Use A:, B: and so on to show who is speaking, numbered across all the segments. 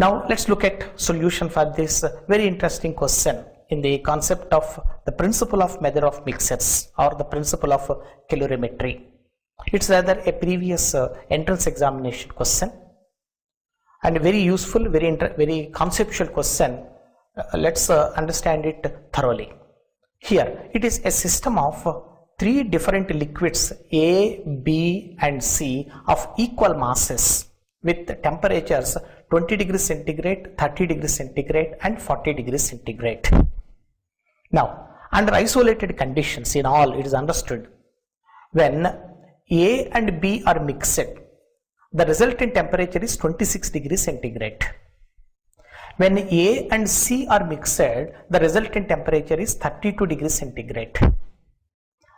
A: Now let's look at solution for this very interesting question in the concept of the principle of method of mixers or the principle of calorimetry. It's rather a previous entrance examination question and a very useful, very conceptual question. Let's understand it thoroughly. Here it is a system of three different liquids A, B and C of equal masses with temperatures 20 degrees centigrade, 30 degrees centigrade and 40 degrees centigrade. Now, under isolated conditions in all, it is understood when A and B are mixed, the resultant temperature is 26 degrees centigrade. When A and C are mixed, the resultant temperature is 32 degrees centigrade.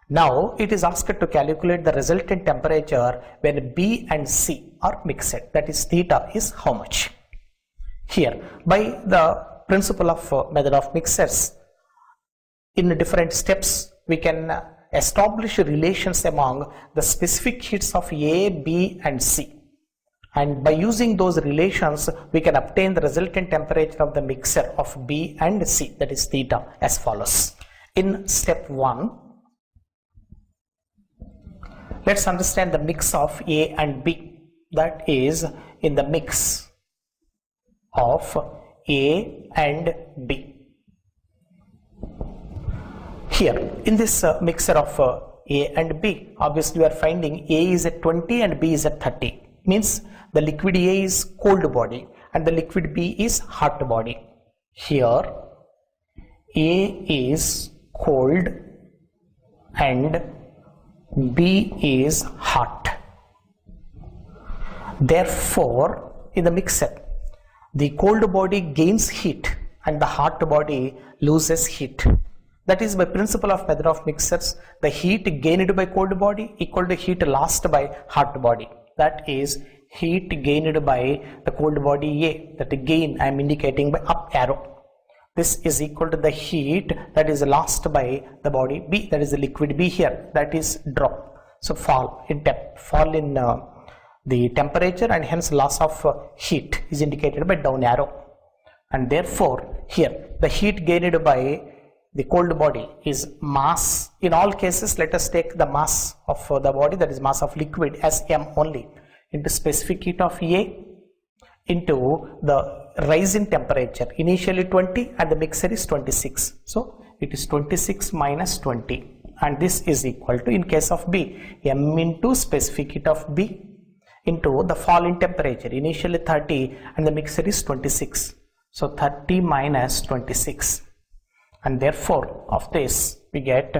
A: Now it is asked to calculate the resultant temperature when B and C are mixed, that is theta is how much. Here by the principle of method of mixers, in different steps we can establish relations among the specific heats of A, B and C, and by using those relations we can obtain the resultant temperature of the mixture of B and C, that is theta, as follows. In step 1, let's understand the mix of A and B, that is in the mix of A and B. Here in this mixture of A and B, obviously we are finding A is at 20 and B is at 30, means the liquid A is cold body and the liquid B is hot body. Here A is cold and B is hot. Therefore, in the mixture, the cold body gains heat and the hot body loses heat. That is, by principle of method of mixers, the heat gained by cold body equal to heat lost by hot body. That is, heat gained by the cold body A, that the gain I am indicating by up arrow. This is equal to the heat that is lost by the body B, that is the liquid B here, that is drop. So fall in depth, fall in the temperature, and hence loss of heat is indicated by down arrow. And therefore here the heat gained by the cold body is mass. In all cases, let us take the mass of the body, that is mass of liquid, as m only, into specific heat of A into the rise in temperature, initially 20 and the mixture is 26. So it is 26 minus 20, and this is equal to, in case of B, m into specific heat of B into the fall in temperature, initially 30 and the mixture is 26. So 30 minus 26, and therefore of this we get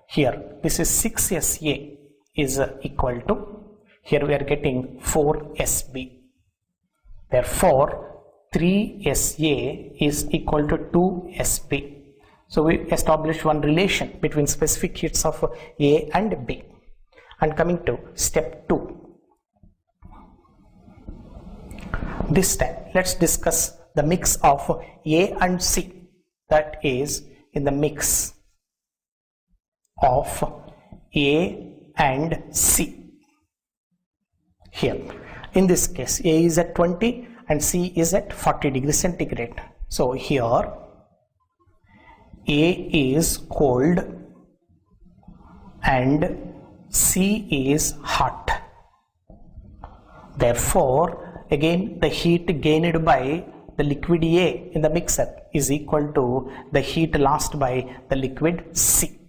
A: here, this is 6SA is equal to, here we are getting 4SB. Therefore 3SA is equal to 2SB. So we establish one relation between specific heats of A and B. And coming to step 2. This time let's discuss the mix of A and C, that is in the mix of A and C. Here in this case A is at 20 and C is at 40 degrees centigrade. So here A is cold and C is hot. Therefore again the heat gained by the liquid A in the mixer is equal to the heat lost by the liquid C.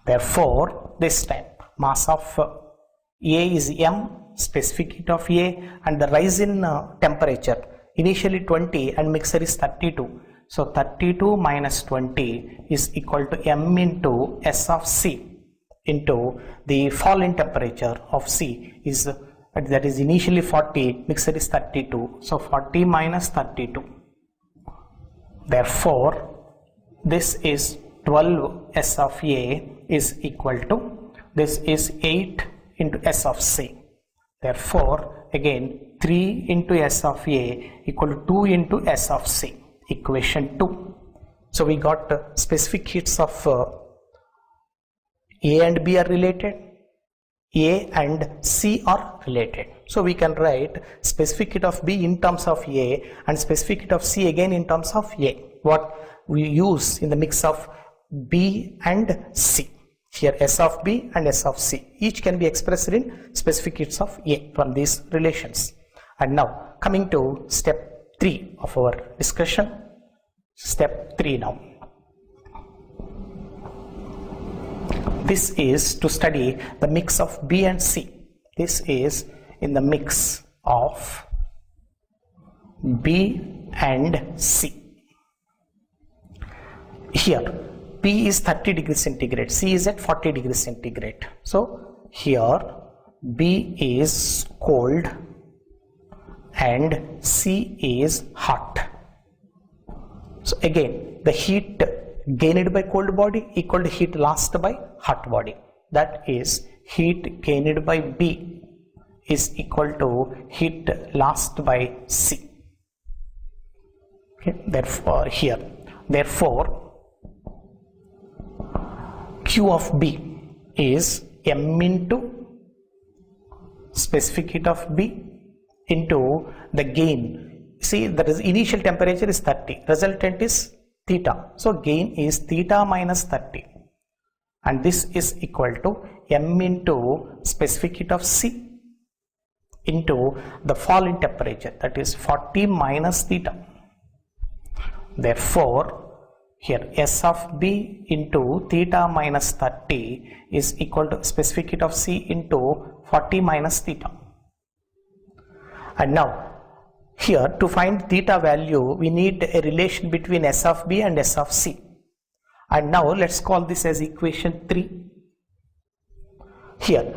A: Therefore this time mass of A is m, specific heat of A, and the rise in temperature, initially 20 and mixer is 32. So 32 minus 20 is equal to m into S of C into the fall in temperature of C is, that is initially 40, mixer is 32. So 40 minus 32. Therefore this is 12 S of A is equal to, this is 8 into S of C. Therefore again 3 into S of A equal to 2 into S of C, equation 2. So we got specific heats of A and B are related, A and C are related. So we can write specific heat of B in terms of A and specific heat of C again in terms of A. What we use in the mix of B and C. Here S of B and S of C. Each can be expressed in specific heats of A from these relations. And now coming to step 3 of our discussion. Step 3 now. This is to study the mix of B and C. This is in the mix of B and C. Here B is 30 degrees centigrade, C is at 40 degrees centigrade. So here B is cold and C is hot. So again the heat gained by cold body equal to heat lost by hot body. That is heat gained by B is equal to heat lost by C. Okay. Therefore Q of B is M into specific heat of B into the gain. See, the initial temperature is 30, resultant is theta. So gain is theta minus 30, and this is equal to M into specific heat of C into the fall in temperature, that is 40 minus theta. Therefore here S of B into theta minus 30 is equal to specific heat of C into 40 minus theta. And now here to find theta value we need a relation between S of B and S of C. And now let's call this as equation 3. Here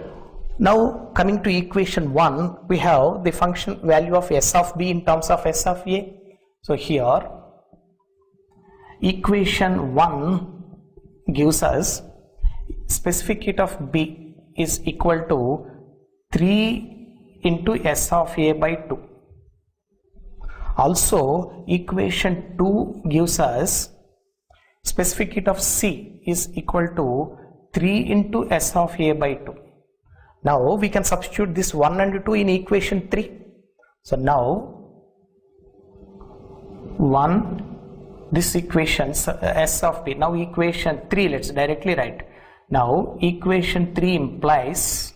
A: now coming to equation 1, we have the function value of S of B in terms of S of A. So here equation 1 gives us specific heat of B is equal to 3 into S of A by 2. Also equation 2 gives us specific heat of C is equal to 3 into S of A by 2. Now we can substitute this 1 and 2 in equation 3. So now 1 this equation S of B. Now equation 3 let's directly write. Now equation 3 implies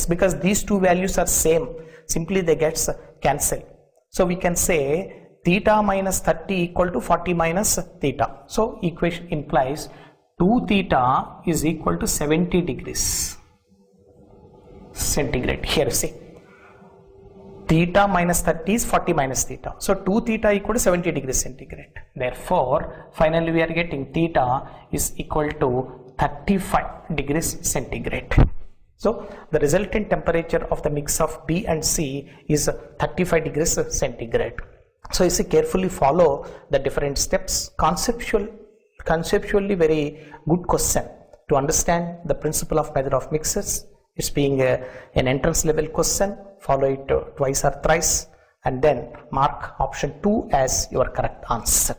A: because these two values are same, simply they get cancelled. So we can say theta minus 30 equal to 40 minus theta. So equation implies 2 theta is equal to 70 degrees centigrade. Here see, theta minus 30 is 40 minus theta. So 2 theta equal to 70 degrees centigrade. Therefore finally we are getting theta is equal to 35 degrees centigrade. So the resultant temperature of the mix of B and C is 35 degrees centigrade. So you see, carefully follow the different steps. Conceptually very good question to understand the principle of method of mixes. It's being an entrance level question. Follow it twice or thrice and then mark option 2 as your correct answer.